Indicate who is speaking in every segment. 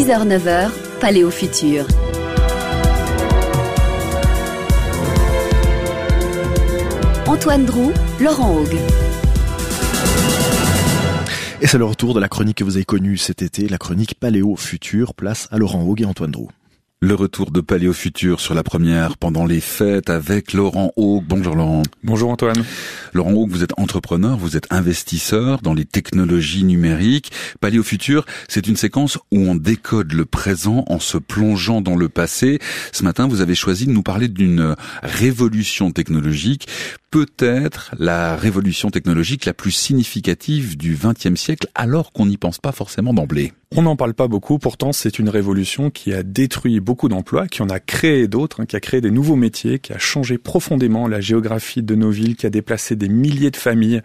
Speaker 1: 6h-9h, Paléo Futur. Antoine Drou, Laurent Haug.
Speaker 2: Et c'est le retour de la chronique que vous avez connue cet été, la chronique Paléo Futur, place à Laurent Haug et Antoine Drou.
Speaker 3: Le retour de Paléo Futur sur la première pendant les fêtes avec Laurent Haug. Bonjour Laurent.
Speaker 4: Bonjour Antoine.
Speaker 3: Laurent Haug, vous êtes entrepreneur, vous êtes investisseur dans les technologies numériques. Paléo Futur, c'est une séquence où on décode le présent en se plongeant dans le passé. Ce matin, vous avez choisi de nous parler d'une révolution technologique, peut-être la révolution technologique la plus significative du XXe siècle, alors qu'on n'y pense pas forcément d'emblée.
Speaker 4: On n'en parle pas beaucoup, pourtant c'est une révolution qui a détruit beaucoup d'emplois, qui en a créé d'autres, qui a créé des nouveaux métiers, qui a changé profondément la géographie de nos villes, qui a déplacé des milliers de familles,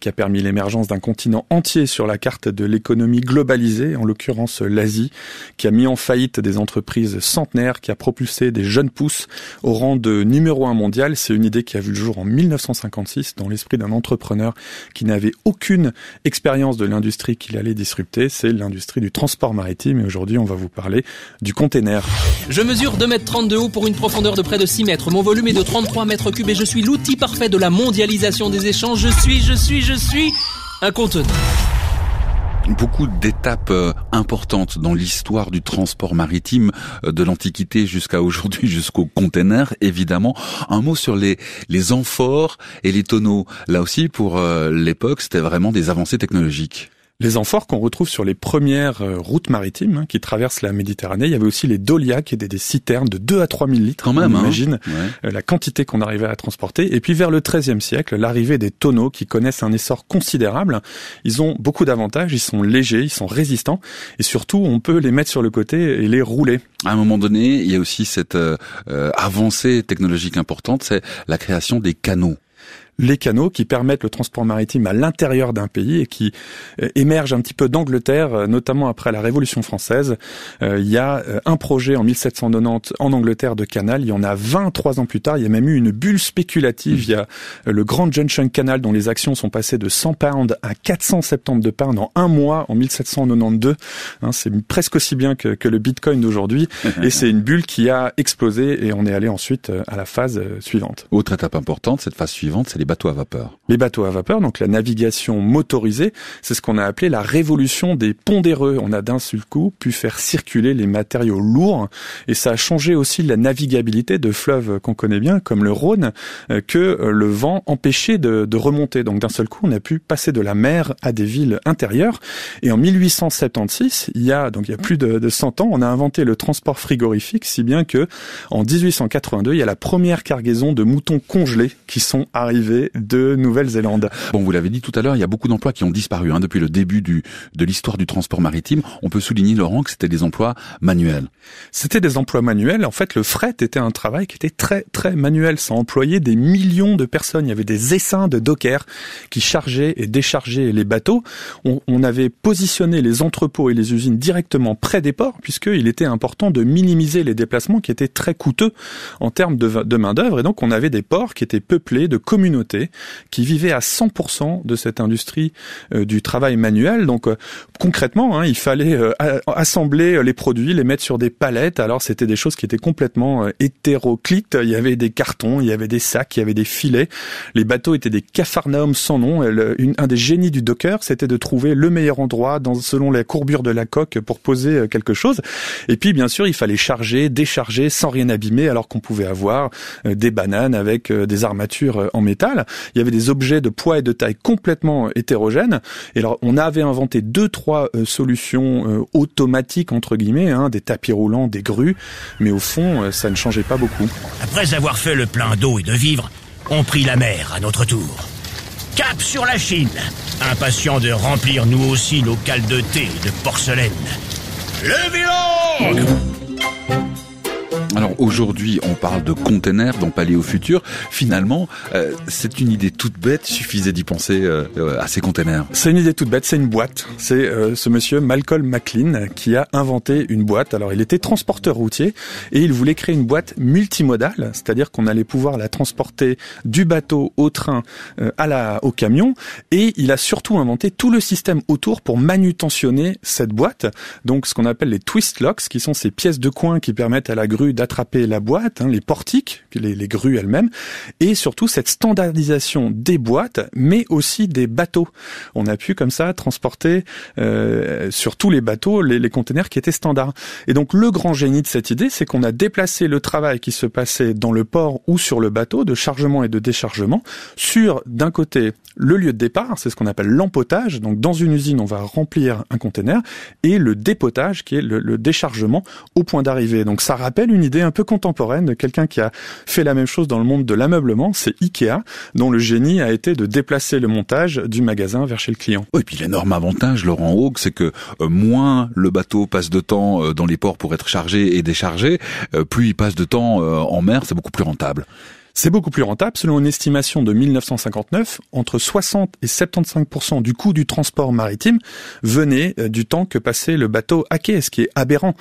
Speaker 4: qui a permis l'émergence d'un continent entier sur la carte de l'économie globalisée, en l'occurrence l'Asie, qui a mis en faillite des entreprises centenaires, qui a propulsé des jeunes pousses au rang de numéro 1 mondial. C'est une idée qui a vu le jour en 1956 dans l'esprit d'un entrepreneur qui n'avait aucune expérience de l'industrie qu'il allait disrupter, c'est l'industrie du transport maritime, et aujourd'hui on va vous parler du container.
Speaker 5: Je mesure 2,30 m de haut pour une profondeur de près de 6 mètres. Mon volume est de 33 mètres cubes et je suis l'outil parfait de la mondialisation des échanges. Je suis un conteneur.
Speaker 3: Beaucoup d'étapes importantes dans l'histoire du transport maritime de l'Antiquité jusqu'à aujourd'hui, jusqu'au container, évidemment. Un mot sur les amphores et les tonneaux. Là aussi, pour l'époque, c'était vraiment des avancées technologiques.
Speaker 4: Les amphores qu'on retrouve sur les premières routes maritimes qui traversent la Méditerranée. Il y avait aussi les dolia qui étaient des citernes de 2 à 3 000 litres.
Speaker 3: Quand même,
Speaker 4: on imagine la quantité qu'on arrivait à transporter. Et puis vers le XIIIe siècle, l'arrivée des tonneaux qui connaissent un essor considérable. Ils ont beaucoup d'avantages, ils sont légers, ils sont résistants. Et surtout, on peut les mettre sur le côté et les rouler.
Speaker 3: À un moment donné, il y a aussi cette avancée technologique importante, c'est la création des canaux.
Speaker 4: Les canaux qui permettent le transport maritime à l'intérieur d'un pays et qui émergent un petit peu d'Angleterre, notamment après la Révolution française. Il y a un projet en 1790 en Angleterre de canal, il y en a 23 ans plus tard, il y a même eu une bulle spéculative, il y a le Grand Junction Canal dont les actions sont passées de 100 pounds à 472 pounds en un mois en 1792. C'est presque aussi bien que le Bitcoin d'aujourd'hui et c'est une bulle qui a explosé et on est allé ensuite à la phase suivante.
Speaker 3: Autre étape importante, cette phase suivante, c'est les bateaux à vapeur.
Speaker 4: Les bateaux à vapeur, donc la navigation motorisée, c'est ce qu'on a appelé la révolution des pondéreux. On a d'un seul coup pu faire circuler les matériaux lourds et ça a changé aussi la navigabilité de fleuves qu'on connaît bien, comme le Rhône, que le vent empêchait de remonter. Donc d'un seul coup, on a pu passer de la mer à des villes intérieures. Et en 1876, il y a plus de 100 ans, on a inventé le transport frigorifique, si bien que en 1882, il y a la première cargaison de moutons congelés qui sont arrivés de Nouvelle-Zélande.
Speaker 3: Bon, vous l'avez dit tout à l'heure, il y a beaucoup d'emplois qui ont disparu depuis le début de l'histoire du transport maritime. On peut souligner, Laurent, que c'était des emplois manuels.
Speaker 4: C'était des emplois manuels. En fait, le fret était un travail qui était très, très manuel. Ça employait des millions de personnes. Il y avait des essaims de dockers qui chargeaient et déchargeaient les bateaux. On avait positionné les entrepôts et les usines directement près des ports, puisqu'il était important de minimiser les déplacements qui étaient très coûteux en termes de main-d'œuvre. Et donc, on avait des ports qui étaient peuplés de communautés qui vivaient à 100% de cette industrie du travail manuel. Donc concrètement, il fallait assembler les produits, les mettre sur des palettes. Alors c'était des choses qui étaient complètement hétéroclites. Il y avait des cartons, il y avait des sacs, il y avait des filets. Les bateaux étaient des capharnaums sans nom. Un des génies du docker, c'était de trouver le meilleur endroit selon la courbure de la coque pour poser quelque chose. Et puis bien sûr, il fallait charger, décharger sans rien abîmer, alors qu'on pouvait avoir des bananes avec des armatures en métal. Il y avait des objets de poids et de taille complètement hétérogènes. Et alors, on avait inventé 2-3 solutions automatiques, entre guillemets, des tapis roulants, des grues. Mais au fond, ça ne changeait pas beaucoup.
Speaker 6: Après avoir fait le plein d'eau et de vivres, on prit la mer à notre tour. Cap sur la Chine, impatient de remplir nous aussi nos cales de thé et de porcelaine. Le bilan!
Speaker 3: Alors, Alors aujourd'hui, on parle de containers dans Paléo Futur. Finalement, c'est une idée toute bête, suffisait d'y penser à ces containers.
Speaker 4: C'est une idée toute bête, c'est une boîte. C'est ce monsieur Malcolm McLean qui a inventé une boîte. Alors il était transporteur routier et il voulait créer une boîte multimodale, c'est-à-dire qu'on allait pouvoir la transporter du bateau au train au camion, et il a surtout inventé tout le système autour pour manutentionner cette boîte. Donc ce qu'on appelle les twist locks, qui sont ces pièces de coin qui permettent à la grue d'attraper la boîte, les portiques, les grues elles-mêmes, et surtout cette standardisation des boîtes, mais aussi des bateaux. On a pu comme ça transporter sur tous les bateaux les containers qui étaient standards. Et donc le grand génie de cette idée, c'est qu'on a déplacé le travail qui se passait dans le port ou sur le bateau, de chargement et de déchargement, sur d'un côté le lieu de départ, c'est ce qu'on appelle l'empotage. Donc dans une usine, on va remplir un container, et le dépotage qui est le déchargement au point d'arrivée. Donc ça rappelle une idée un peu contemporaine de quelqu'un qui a fait la même chose dans le monde de l'ameublement, c'est Ikea, dont le génie a été de déplacer le montage du magasin vers chez le client.
Speaker 3: Oui, et puis l'énorme avantage, Laurent Haug, c'est que moins le bateau passe de temps dans les ports pour être chargé et déchargé, plus il passe de temps en mer, c'est beaucoup plus rentable.
Speaker 4: C'est beaucoup plus rentable. Selon une estimation de 1959, entre 60 et 75% du coût du transport maritime venait du temps que passait le bateau à quai, ce qui est aberrant.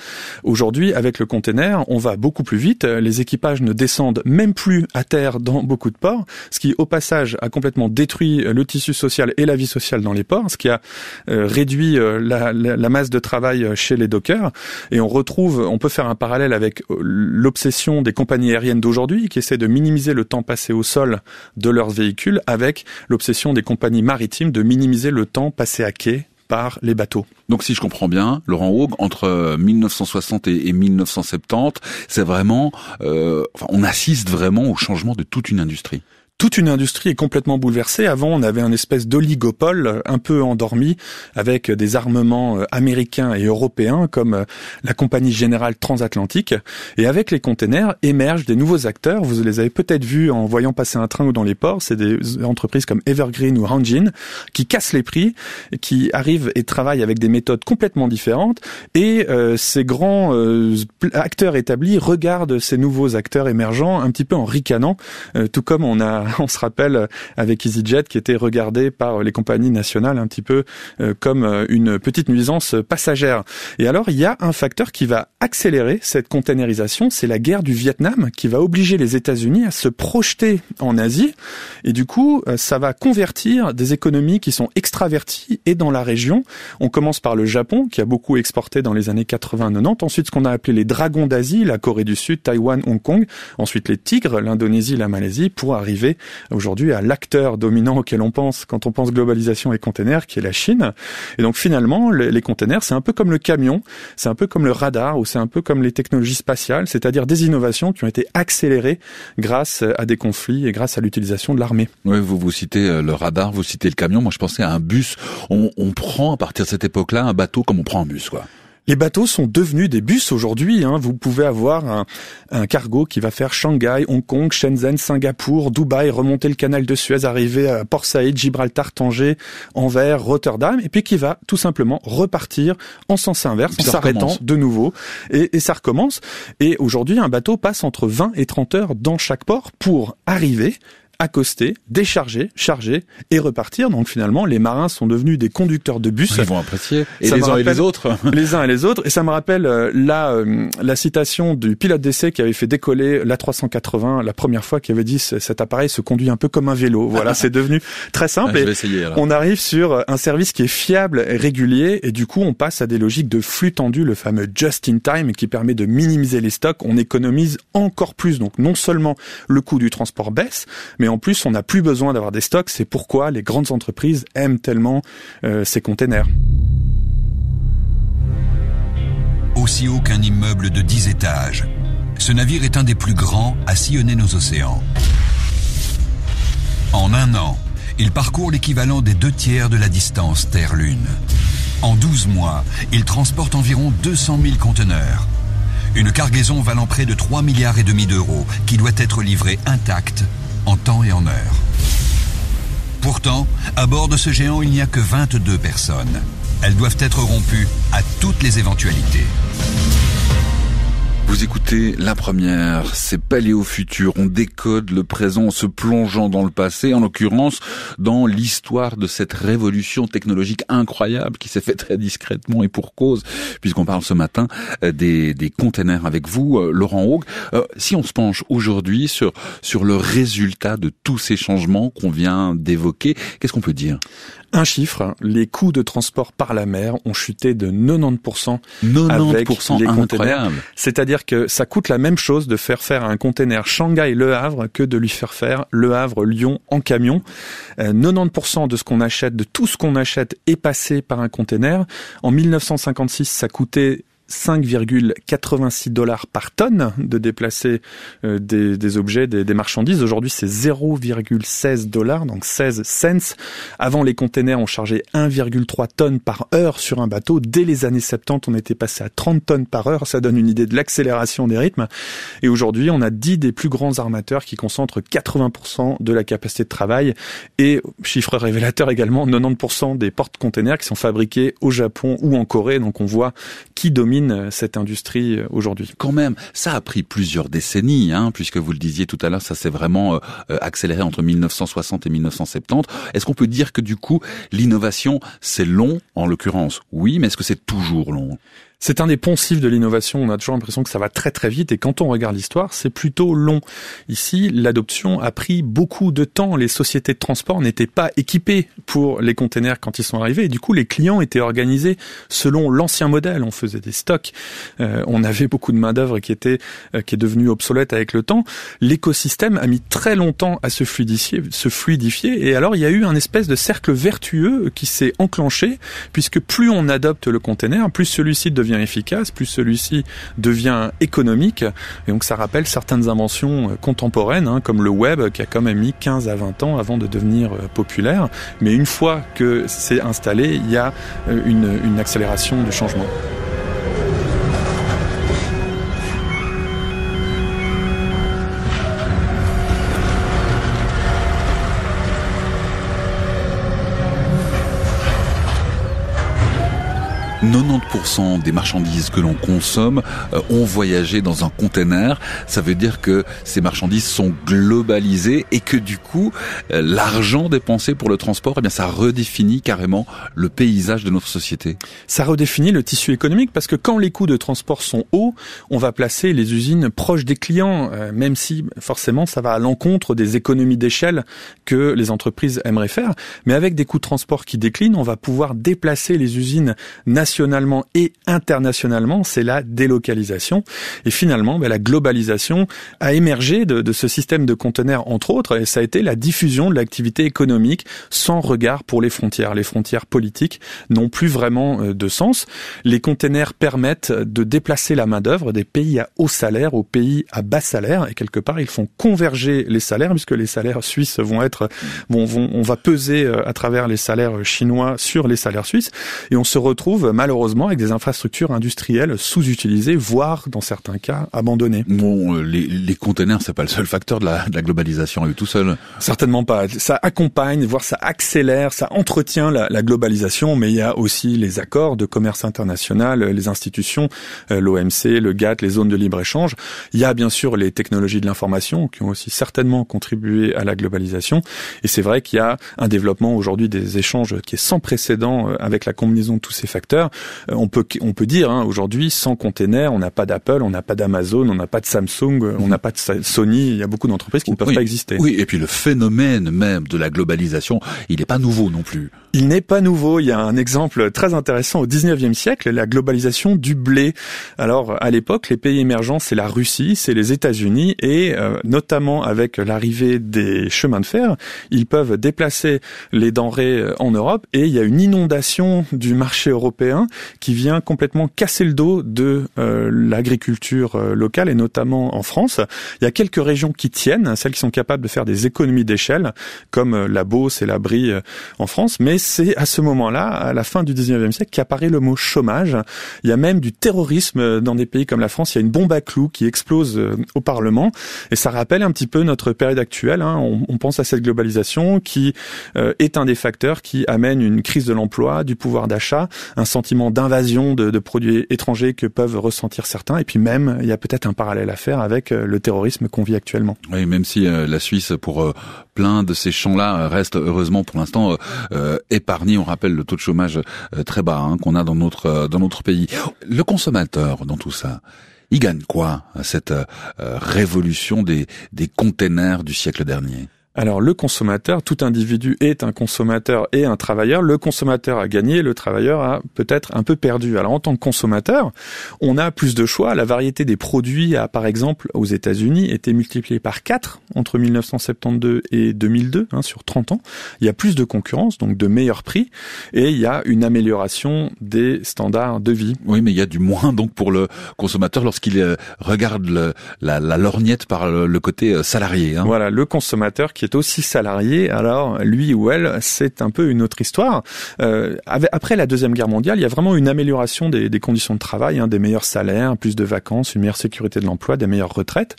Speaker 4: Aujourd'hui, avec le container, on va beaucoup plus vite. Les équipages ne descendent même plus à terre dans beaucoup de ports, ce qui, au passage, a complètement détruit le tissu social et la vie sociale dans les ports, ce qui a réduit la masse de travail chez les dockers. Et on peut faire un parallèle avec l'obsession des compagnies aériennes d'aujourd'hui, qui essaient de minimiser le temps passé au sol de leurs véhicules, avec l'obsession des compagnies maritimes de minimiser le temps passé à quai par les bateaux.
Speaker 3: Donc si je comprends bien, Laurent Haug, entre 1960 et 1970, c'est vraiment, on assiste vraiment au changement de toute une industrie.
Speaker 4: Toute une industrie est complètement bouleversée. Avant, on avait un espèce d'oligopole un peu endormi, avec des armements américains et européens comme la Compagnie Générale Transatlantique. Et avec les containers émergent des nouveaux acteurs. Vous les avez peut-être vus en voyant passer un train ou dans les ports. C'est des entreprises comme Evergreen ou Hanjin qui cassent les prix, qui arrivent et travaillent avec des méthodes complètement différentes. Et ces grands acteurs établis regardent ces nouveaux acteurs émergents un petit peu en ricanant, tout comme on se rappelle avec EasyJet qui était regardé par les compagnies nationales un petit peu comme une petite nuisance passagère. Et alors il y a un facteur qui va accélérer cette containerisation, c'est la guerre du Vietnam qui va obliger les États-Unis à se projeter en Asie, et du coup ça va convertir des économies qui sont extraverties et dans la région. On commence par le Japon qui a beaucoup exporté dans les années 80-90, ensuite ce qu'on a appelé les dragons d'Asie, la Corée du Sud, Taïwan, Hong Kong, ensuite les tigres, l'Indonésie, la Malaisie, pour arriver aujourd'hui à l'acteur dominant auquel on pense quand on pense globalisation et containers, qui est la Chine. Et donc finalement, les containers, c'est un peu comme le camion, c'est un peu comme le radar, ou c'est un peu comme les technologies spatiales, c'est-à-dire des innovations qui ont été accélérées grâce à des conflits et grâce à l'utilisation de l'armée.
Speaker 3: Oui, vous citez le radar, vous citez le camion. Moi, je pensais à un bus. On prend à partir de cette époque-là un bateau comme on prend un bus, quoi.
Speaker 4: Les bateaux sont devenus des bus aujourd'hui. Vous pouvez avoir un cargo qui va faire Shanghai, Hong Kong, Shenzhen, Singapour, Dubaï, remonter le canal de Suez, arriver à Port Saïd, Gibraltar, Tanger, Anvers, Rotterdam, et puis qui va tout simplement repartir en sens inverse, en s'arrêtant de nouveau. Et ça recommence. Et aujourd'hui, un bateau passe entre 20 et 30 heures dans chaque port pour arriver, accoster, décharger, charger et repartir. Donc finalement, les marins sont devenus des conducteurs de bus.
Speaker 3: Ils vont apprécier. Et
Speaker 4: ça
Speaker 3: les uns et les autres.
Speaker 4: Les uns et les autres. Et ça me rappelle la citation du pilote d'essai qui avait fait décoller l'A380 la première fois, qui avait dit cet appareil se conduit un peu comme un vélo. Voilà, c'est devenu très simple.
Speaker 3: Je vais essayer, alors.
Speaker 4: On arrive sur un service qui est fiable et régulier, et du coup, on passe à des logiques de flux tendu, le fameux just in time, qui permet de minimiser les stocks. On économise encore plus. Donc non seulement le coût du transport baisse, mais en plus, on n'a plus besoin d'avoir des stocks. C'est pourquoi les grandes entreprises aiment tellement ces containers.
Speaker 7: Aussi haut qu'un immeuble de 10 étages, ce navire est un des plus grands à sillonner nos océans. En un an, il parcourt l'équivalent des 2/3 de la distance Terre-Lune. En 12 mois, il transporte environ 200 000 conteneurs. Une cargaison valant près de 3,5 milliards d'euros qui doit être livrée intacte en temps et en heure. Pourtant, à bord de ce géant, il n'y a que 22 personnes. Elles doivent être rompues à toutes les éventualités.
Speaker 3: Vous écoutez La Première, c'est Paléo Futur. On décode le présent en se plongeant dans le passé, en l'occurrence dans l'histoire de cette révolution technologique incroyable qui s'est faite très discrètement et pour cause, puisqu'on parle ce matin des containers avec vous, Laurent Haug. Si on se penche aujourd'hui sur le résultat de tous ces changements qu'on vient d'évoquer, qu'est-ce qu'on peut dire ?
Speaker 4: Un chiffre, les coûts de transport par la mer ont chuté de 90%
Speaker 3: 90%
Speaker 4: avec les containers.
Speaker 3: Incroyable.
Speaker 4: C'est-à-dire que ça coûte la même chose de faire faire un container Shanghai-Le Havre que de lui faire faire Le Havre-Lyon en camion. 90% de ce qu'on achète, de tout ce qu'on achète est passé par un container. En 1956, ça coûtait 5,86 $ par tonne de déplacer des objets, des marchandises. Aujourd'hui, c'est 0,16 $, donc 16 cents. Avant, les containers ont chargé 1,3 tonnes par heure sur un bateau. Dès les années 70, on était passé à 30 tonnes par heure. Ça donne une idée de l'accélération des rythmes. Et aujourd'hui, on a 10 des plus grands armateurs qui concentrent 80% de la capacité de travail. Et, chiffre révélateur également, 90% des porte-containers qui sont fabriqués au Japon ou en Corée. Donc on voit qui domine cette industrie aujourd'hui.
Speaker 3: Quand même, ça a pris plusieurs décennies, puisque vous le disiez tout à l'heure, ça s'est vraiment accéléré entre 1960 et 1970. Est-ce qu'on peut dire que du coup, l'innovation, c'est long, en l'occurrence? Oui, mais est-ce que c'est toujours long?
Speaker 4: C'est un des poncifs de l'innovation. On a toujours l'impression que ça va très très vite et quand on regarde l'histoire, c'est plutôt long. Ici, l'adoption a pris beaucoup de temps. Les sociétés de transport n'étaient pas équipées pour les containers quand ils sont arrivés et du coup, les clients étaient organisés selon l'ancien modèle. On faisait des stocks, on avait beaucoup de main-d'œuvre qui est devenue obsolète avec le temps. L'écosystème a mis très longtemps à se fluidifier et alors il y a eu un espèce de cercle vertueux qui s'est enclenché puisque plus on adopte le container, plus celui-ci devient efficace, plus celui-ci devient économique. Et donc ça rappelle certaines inventions contemporaines, comme le web, qui a quand même mis 15 à 20 ans avant de devenir populaire. Mais une fois que c'est installé, il y a une accélération du changement. «
Speaker 3: 90% des marchandises que l'on consomme ont voyagé dans un container. Ça veut dire que ces marchandises sont globalisées et que du coup, l'argent dépensé pour le transport, ça redéfinit carrément le paysage de notre société.
Speaker 4: Ça redéfinit le tissu économique parce que quand les coûts de transport sont hauts, on va placer les usines proches des clients, même si forcément ça va à l'encontre des économies d'échelle que les entreprises aimeraient faire. Mais avec des coûts de transport qui déclinent, on va pouvoir déplacer les usines nationalement et internationalement, c'est la délocalisation. Et finalement, la globalisation a émergé de ce système de conteneurs, entre autres, et ça a été la diffusion de l'activité économique sans regard pour les frontières. Les frontières politiques n'ont plus vraiment de sens. Les conteneurs permettent de déplacer la main-d'œuvre des pays à haut salaire aux pays à bas salaire, et quelque part, ils font converger les salaires, puisque les salaires suisses on va peser à travers les salaires chinois sur les salaires suisses, et on se retrouve malheureusement avec des infrastructures industrielles sous-utilisées, voire dans certains cas abandonnées.
Speaker 3: Bon, les containers, c'est pas le seul facteur de la globalisation à eux tout seul.
Speaker 4: Certainement pas. Ça accompagne, voire ça accélère, ça entretient la globalisation, mais il y a aussi les accords de commerce international, les institutions, l'OMC, le GATT, les zones de libre-échange. Il y a bien sûr les technologies de l'information qui ont aussi certainement contribué à la globalisation. Et c'est vrai qu'il y a un développement aujourd'hui des échanges qui est sans précédent avec la combinaison de tous ces facteurs. On peut dire aujourd'hui, sans container, on n'a pas d'Apple, on n'a pas d'Amazon, on n'a pas de Samsung, on n'a pas de Sony. Il y a beaucoup d'entreprises qui ne peuvent pas exister.
Speaker 3: Oui, et puis le phénomène même de la globalisation, il n'est pas nouveau non plus.
Speaker 4: Il n'est pas nouveau. Il y a un exemple très intéressant au 19e siècle, la globalisation du blé. Alors, à l'époque, les pays émergents, c'est la Russie, c'est les États-Unis et notamment avec l'arrivée des chemins de fer, ils peuvent déplacer les denrées en Europe et il y a une inondation du marché européen qui vient complètement casser le dos de l'agriculture locale et notamment en France. Il y a quelques régions qui tiennent, celles qui sont capables de faire des économies d'échelle, comme la Beauce et la Brie en France, mais c'est à ce moment-là, à la fin du 19e siècle, qu'apparaît le mot chômage. Il y a même du terrorisme dans des pays comme la France. Il y a une bombe à clous qui explose au Parlement et ça rappelle un petit peu notre période actuelle. On pense à cette globalisation qui est un des facteurs qui amène une crise de l'emploi, du pouvoir d'achat, un sentiment sentiment d'invasion de produits étrangers que peuvent ressentir certains. Et puis même, il y a peut-être un parallèle à faire avec le terrorisme qu'on vit actuellement.
Speaker 3: Oui, même si la Suisse, pour plein de ces champs-là, reste heureusement pour l'instant épargnée. On rappelle le taux de chômage très bas qu'on a dans notre pays. Le consommateur dans tout ça, il gagne quoi à cette révolution des containers du siècle dernier?
Speaker 4: Alors le consommateur, tout individu est un consommateur et un travailleur. Le consommateur a gagné, le travailleur a peut-être un peu perdu. Alors en tant que consommateur, on a plus de choix. La variété des produits a par exemple aux États-Unis été multipliée par 4 entre 1972 et 2002, sur 30 ans. Il y a plus de concurrence, donc de meilleurs prix, et il y a une amélioration des standards de vie.
Speaker 3: Oui, mais il y a du moins donc pour le consommateur lorsqu'il regarde la lorgnette par le côté salarié.
Speaker 4: Voilà, le consommateur qui est aussi salarié, alors lui ou elle, c'est un peu une autre histoire. Après la Deuxième Guerre mondiale, il y a vraiment une amélioration des conditions de travail, des meilleurs salaires, plus de vacances, une meilleure sécurité de l'emploi, des meilleures retraites.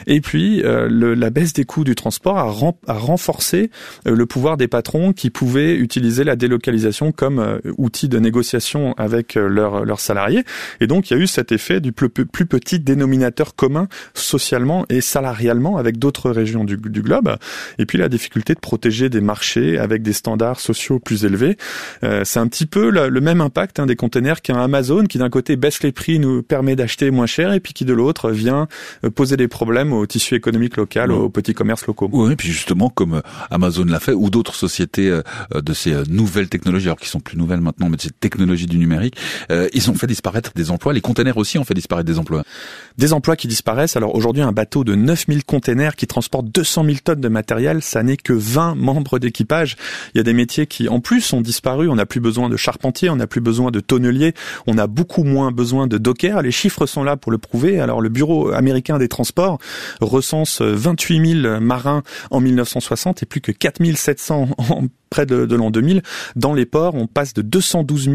Speaker 4: Et puis, la baisse des coûts du transport a renforcé le pouvoir des patrons qui pouvaient utiliser la délocalisation comme outil de négociation avec leurs salariés. Et donc, il y a eu cet effet du plus petit dénominateur commun socialement et salarialement avec d'autres régions du globe. Et puis la difficulté de protéger des marchés avec des standards sociaux plus élevés. C'est un petit peu le même impact des containers qu'un Amazon qui d'un côté baisse les prix, nous permet d'acheter moins cher, et puis qui de l'autre vient poser des problèmes au tissu économique local, aux petits commerces locaux.
Speaker 3: Oui, et puis justement comme Amazon l'a fait, ou d'autres sociétés de ces nouvelles technologies, alors qui sont plus nouvelles maintenant, mais de ces technologies du numérique, ils ont fait disparaître des emplois. Les containers aussi ont fait disparaître des emplois.
Speaker 4: Des emplois qui disparaissent. Alors aujourd'hui, un bateau de 9000 containers qui transporte 200 000 tonnes de matériel, ça n'est que 20 membres d'équipage. Il y a des métiers qui, en plus, ont disparu. On n'a plus besoin de charpentiers, on n'a plus besoin de tonneliers, on a beaucoup moins besoin de dockers. Les chiffres sont là pour le prouver. Alors, le Bureau américain des transports recense 28 000 marins en 1960 et plus que 4 700 près de l'an 2000. Dans les ports, on passe de 212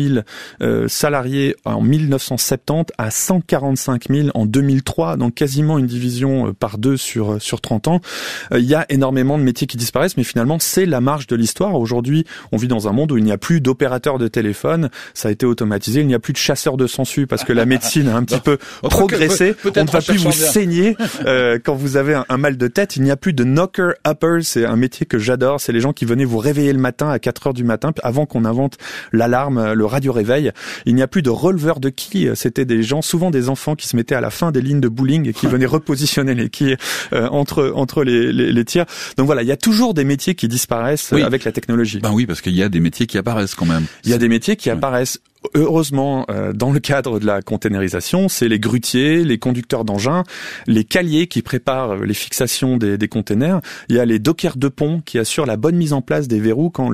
Speaker 4: 000 salariés en 1970 à 145 000 en 2003, donc quasiment une division par deux sur 30 ans. Il y a énormément de métiers qui disparaissent, mais finalement, c'est la marche de l'histoire. Aujourd'hui, on vit dans un monde où il n'y a plus d'opérateurs de téléphone, ça a été automatisé, il n'y a plus de chasseurs de sangsues parce que la médecine a un petit peu progressé. On ne va plus vous saigner quand vous avez un mal de tête. Il n'y a plus de knocker-uppers, c'est un métier que j'adore, c'est les gens qui venaient vous réveiller le matin à 4 heures du matin, avant qu'on invente l'alarme, le radio-réveil. Il n'y a plus de releveurs de quilles, c'était des gens, souvent des enfants qui se mettaient à la fin des lignes de bowling et qui venaient repositionner les quilles entre les tirs. Donc voilà, il y a toujours des métiers qui disparaissent avec la technologie.
Speaker 3: Ben oui, parce qu'il y a des métiers qui apparaissent quand même.
Speaker 4: Il y a des métiers qui apparaissent. Heureusement, dans le cadre de la containerisation, c'est les grutiers, les conducteurs d'engins, les caliers qui préparent les fixations des containers. Il y a les dockers de pont qui assurent la bonne mise en place des verrous quand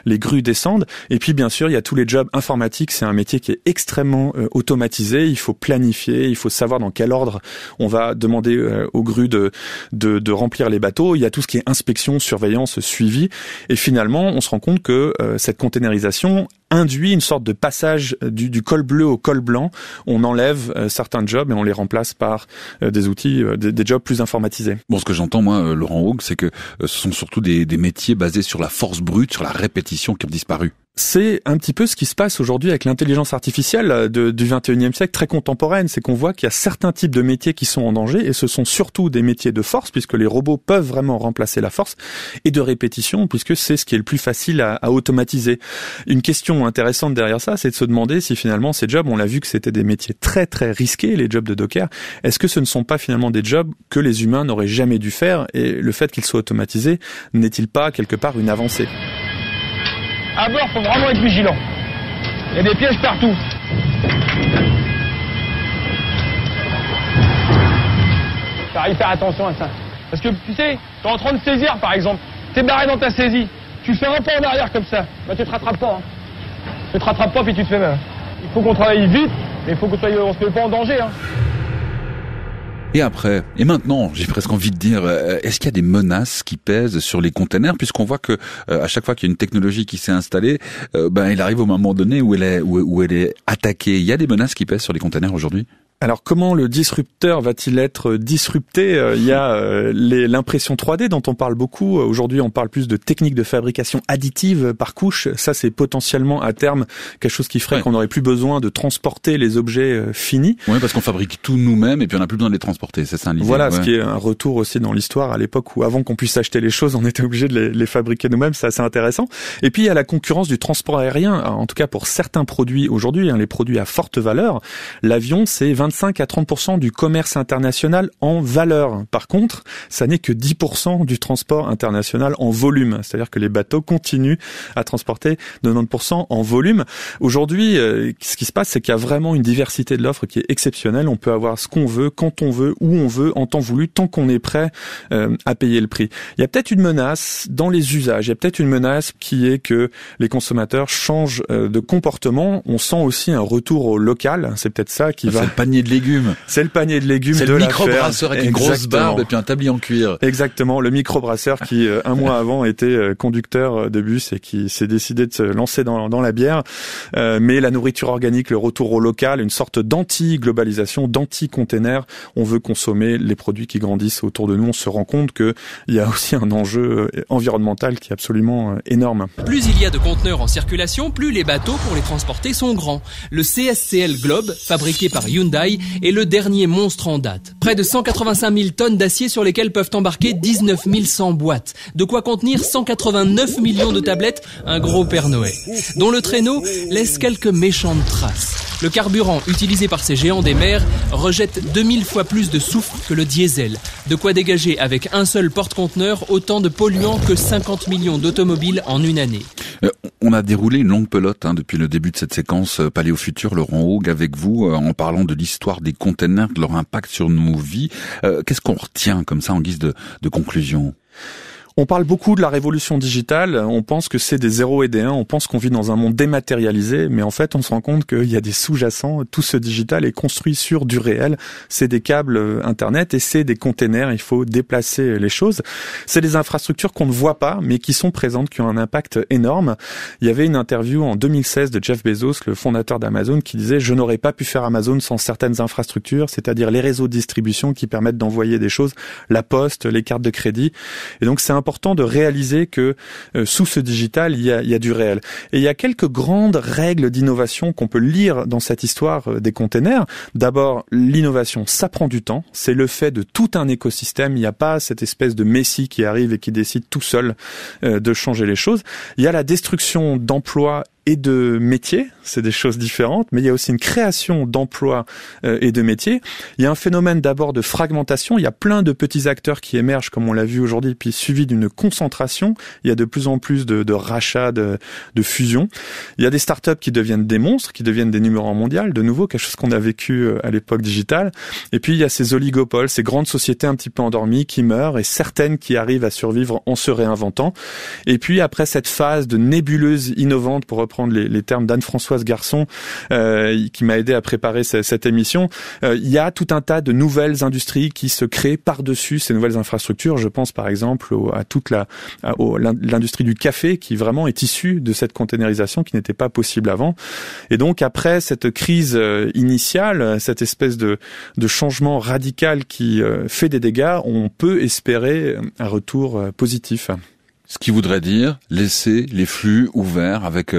Speaker 4: les grues descendent. Et puis, bien sûr, il y a tous les jobs informatiques. C'est un métier qui est extrêmement automatisé. Il faut planifier, il faut savoir dans quel ordre on va demander aux grues de remplir les bateaux. Il y a tout ce qui est inspection, surveillance, suivi. Et finalement, on se rend compte que cette containerisation induit une sorte de passage du col bleu au col blanc. On enlève certains jobs et on les remplace par des outils, des jobs plus informatisés.
Speaker 3: Bon, ce que j'entends, moi, Laurent Haug, c'est que ce sont surtout des métiers basés sur la force brute, sur la répétition qui ont disparu.
Speaker 4: C'est un petit peu ce qui se passe aujourd'hui avec l'intelligence artificielle du 21e siècle, très contemporaine. C'est qu'on voit qu'il y a certains types de métiers qui sont en danger, et ce sont surtout des métiers de force, puisque les robots peuvent vraiment remplacer la force, et de répétition, puisque c'est ce qui est le plus facile à automatiser. Une question intéressante derrière ça, c'est de se demander si finalement ces jobs, on l'a vu que c'était des métiers très très risqués, les jobs de docker, est-ce que ce ne sont pas finalement des jobs que les humains n'auraient jamais dû faire, et le fait qu'ils soient automatisés n'est-il pas quelque part une avancée ?
Speaker 8: À bord, faut vraiment être vigilant. Il y a des pièges partout. Faut faire attention à ça. Parce que, tu sais, t'es en train de saisir, par exemple. T'es barré dans ta saisie. Tu fais un pas en arrière comme ça. Bah, tu te rattrapes pas. Tu te rattrapes pas, puis tu te fais mal. Il faut qu'on travaille vite, mais il faut qu'on se mette pas en danger.
Speaker 3: Et après, et maintenant, j'ai presque envie de dire, est-ce qu'il y a des menaces qui pèsent sur les containers, puisqu'on voit que à chaque fois qu'il y a une technologie qui s'est installée, il arrive au moment donné où elle est attaquée. Il y a des menaces qui pèsent sur les containers aujourd'hui ?
Speaker 4: Alors comment le disrupteur va-t-il être disrupté ? Il y a l'impression 3D dont on parle beaucoup. Aujourd'hui, on parle plus de techniques de fabrication additive par couche. Ça, c'est potentiellement à terme quelque chose qui ferait qu'on n'aurait plus besoin de transporter les objets finis.
Speaker 3: Oui, parce qu'on fabrique tout nous-mêmes et puis on n'a plus besoin de les transporter. C'est ça l'idée.
Speaker 4: Voilà, ce qui est un retour aussi dans l'histoire à l'époque où avant qu'on puisse acheter les choses, on était obligé de les fabriquer nous-mêmes. C'est assez intéressant. Et puis il y a la concurrence du transport aérien. Alors, en tout cas pour certains produits aujourd'hui, les produits à forte valeur, l'avion c'est 25 à 30% du commerce international en valeur. Par contre, ça n'est que 10% du transport international en volume. C'est-à-dire que les bateaux continuent à transporter 90% en volume. Aujourd'hui, ce qui se passe, c'est qu'il y a vraiment une diversité de l'offre qui est exceptionnelle. On peut avoir ce qu'on veut, quand on veut, où on veut, en temps voulu, tant qu'on est prêt à payer le prix. Il y a peut-être une menace dans les usages. Il y a peut-être une menace qui est que les consommateurs changent de comportement. On sent aussi un retour au local. C'est peut-être ça qui va...
Speaker 3: C'est le panier de légumes.
Speaker 4: C'est le panier de légumes de
Speaker 3: l'affaire. C'est le microbrasseur avec une grosse barbe et puis un tablier en cuir.
Speaker 4: Exactement, le microbrasseur qui, un mois avant, était conducteur de bus et qui s'est décidé de se lancer dans la bière. Mais la nourriture organique, le retour au local, une sorte d'anti-globalisation, d'anti-container. On veut consommer les produits qui grandissent autour de nous. On se rend compte qu'il y a aussi un enjeu environnemental qui est absolument énorme.
Speaker 5: Plus il y a de conteneurs en circulation, plus les bateaux pour les transporter sont grands. Le CSCL Globe, fabriqué par Hyundai, est le dernier monstre en date. Près de 185 000 tonnes d'acier sur lesquelles peuvent embarquer 19 100 boîtes. De quoi contenir 189 millions de tablettes, un gros Père Noël, dont le traîneau laisse quelques méchantes traces. Le carburant utilisé par ces géants des mers rejette 2000 fois plus de soufre que le diesel. De quoi dégager avec un seul porte-conteneur autant de polluants que 50 millions d'automobiles en une année.
Speaker 3: On a déroulé une longue pelote depuis le début de cette séquence Paléo Futur, Laurent Haug, avec vous, en parlant de l'histoire des containers, de leur impact sur nos vies. Qu'est-ce qu'on retient comme ça en guise de conclusion ?
Speaker 4: On parle beaucoup de la révolution digitale, on pense que c'est des 0 et des 1, on pense qu'on vit dans un monde dématérialisé, mais en fait on se rend compte qu'il y a des sous-jacents, tout ce digital est construit sur du réel, c'est des câbles internet et c'est des containers, il faut déplacer les choses. C'est des infrastructures qu'on ne voit pas, mais qui sont présentes, qui ont un impact énorme. Il y avait une interview en 2016 de Jeff Bezos, le fondateur d'Amazon, qui disait « Je n'aurais pas pu faire Amazon sans certaines infrastructures, c'est-à-dire les réseaux de distribution qui permettent d'envoyer des choses, la poste, les cartes de crédit. » Et donc c'est important de réaliser que sous ce digital, il y a du réel. Et il y a quelques grandes règles d'innovation qu'on peut lire dans cette histoire des containers. D'abord, l'innovation, ça prend du temps. C'est le fait de tout un écosystème. Il n'y a pas cette espèce de messie qui arrive et qui décide tout seul de changer les choses. Il y a la destruction d'emplois et de métiers, c'est des choses différentes, mais il y a aussi une création d'emplois et de métiers. Il y a un phénomène d'abord de fragmentation, il y a plein de petits acteurs qui émergent, comme on l'a vu aujourd'hui, puis suivi d'une concentration. Il y a de plus en plus de rachats, de fusions. Il y a des startups qui deviennent des monstres, qui deviennent des numéros 1 mondial, de nouveau, quelque chose qu'on a vécu à l'époque digitale. Et puis il y a ces oligopoles, ces grandes sociétés un petit peu endormies qui meurent, et certaines qui arrivent à survivre en se réinventant. Et puis après cette phase de nébuleuse innovante, pour reprendre les termes d'Anne-Françoise Garçon, qui m'a aidé à préparer cette émission, il y a tout un tas de nouvelles industries qui se créent par-dessus ces nouvelles infrastructures. Je pense par exemple à toute l'industrie du café qui vraiment est issue de cette containerisation qui n'était pas possible avant. Et donc après cette crise initiale, cette espèce de changement radical qui fait des dégâts, on peut espérer un retour positif.
Speaker 3: Ce qui voudrait dire laisser les flux ouverts avec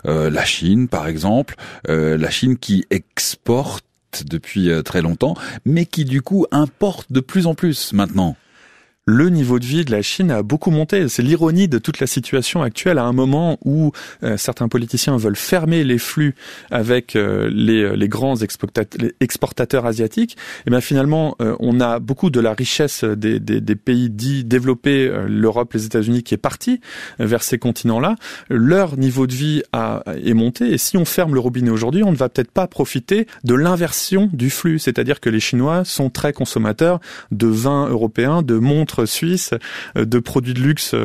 Speaker 3: la Chine, par exemple, la Chine qui exporte depuis très longtemps, mais qui du coup importe de plus en plus maintenant.
Speaker 4: Le niveau de vie de la Chine a beaucoup monté. C'est l'ironie de toute la situation actuelle à un moment où certains politiciens veulent fermer les flux avec les grands exportateurs asiatiques. Et bien finalement, on a beaucoup de la richesse des pays dits développés, l'Europe, les États-Unis, qui est partie vers ces continents-là. Leur niveau de vie est monté. Et si on ferme le robinet aujourd'hui, on ne va peut-être pas profiter de l'inversion du flux. C'est-à-dire que les Chinois sont très consommateurs de vins européens, de montres montres suisses, de produits de luxe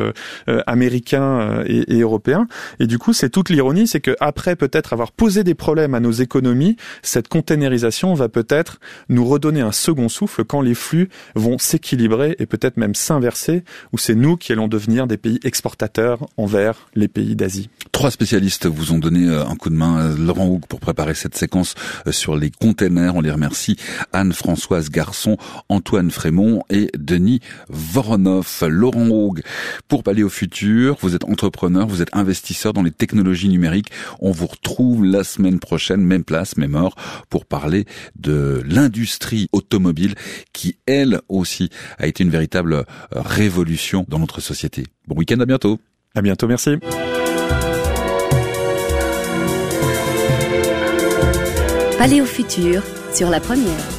Speaker 4: américains et européens. Et du coup, c'est toute l'ironie, c'est que après peut-être avoir posé des problèmes à nos économies, cette containerisation va peut-être nous redonner un second souffle quand les flux vont s'équilibrer et peut-être même s'inverser, où c'est nous qui allons devenir des pays exportateurs envers les pays d'Asie.
Speaker 3: 3 spécialistes vous ont donné un coup de main, Laurent Hougue, pour préparer cette séquence sur les containers. On les remercie. Anne-Françoise Garçon, Antoine Frémont et Denis Voronoff. Laurent Hougue, pour Paléo Futur, vous êtes entrepreneur, vous êtes investisseur dans les technologies numériques. On vous retrouve la semaine prochaine, même place, même heure, pour parler de l'industrie automobile qui, elle aussi, a été une véritable révolution dans notre société. Bon week-end, à bientôt.
Speaker 4: À bientôt, merci.
Speaker 1: Paléo Futur sur la Première.